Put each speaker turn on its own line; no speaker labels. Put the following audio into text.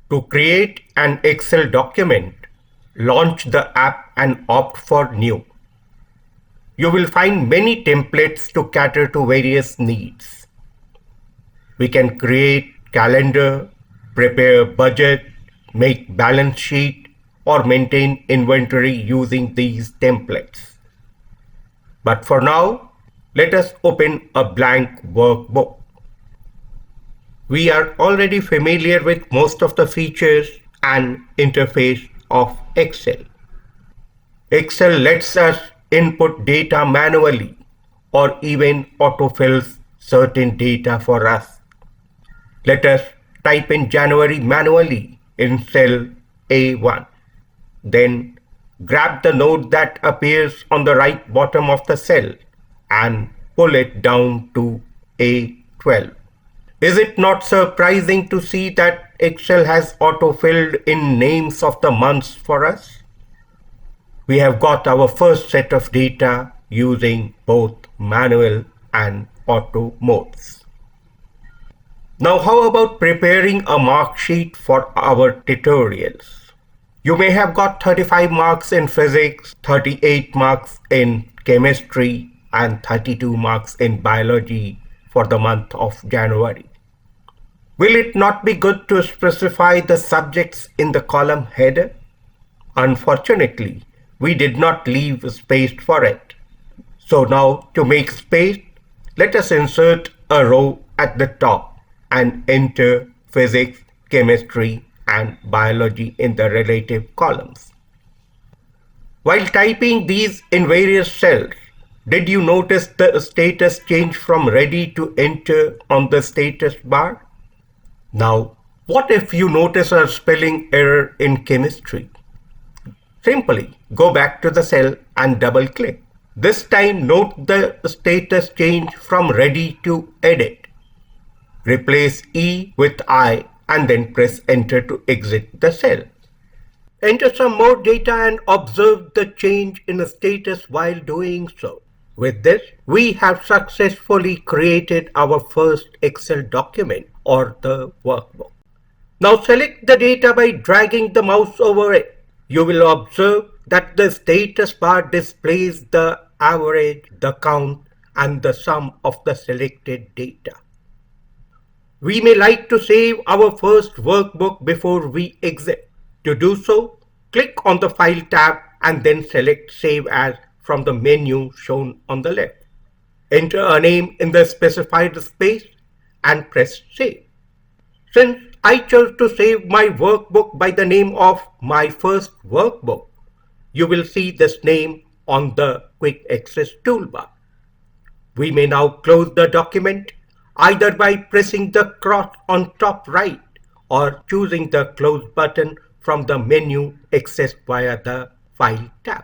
To create an Excel document, launch the app and opt for New. You will find many templates to cater to various needs. We can create calendar, prepare budget, make balance sheet, or maintain inventory using these templates. But for now, let us open a blank workbook. We are already familiar with most of the features and interface of Excel. Excel lets us input data manually or even autofills certain data for us. Let us type in January manually in cell A1. Then grab the node that appears on the right bottom of the cell and pull it down to A12. Is it not surprising to see that Excel has auto-filled in names of the months for us? We have got our first set of data using both manual and auto modes. Now how about preparing a mark sheet for our tutorials? You may have got 35 marks in physics, 38 marks in chemistry, and 32 marks in biology for the month of January. Will it not be good to specify the subjects in the column header? Unfortunately, we did not leave space for it. So now to make space, let us insert a row at the top and enter physics, chemistry, and biology in the relative columns. While typing these in various cells, did you notice the status change from ready to enter on the status bar? Now, what if you notice a spelling error in chemistry? Simply go back to the cell and double click. This time note the status change from ready to edit. Replace E with I and then press enter to exit the cell. Enter some more data and observe the change in the status while doing so. With this, we have successfully created our first Excel document or the workbook. Now select the data by dragging the mouse over it. You will observe that the status bar displays the average, the count, and the sum of the selected data. We may like to save our first workbook before we exit. To do so, click on the File tab and then select Save As from the menu shown on the left. Enter a name in the specified space and press Save. Since I chose to save my workbook by the name of my first workbook, you will see this name on the Quick Access toolbar. We may now close the document either by pressing the cross on top right or choosing the Close button from the menu accessed via the File tab.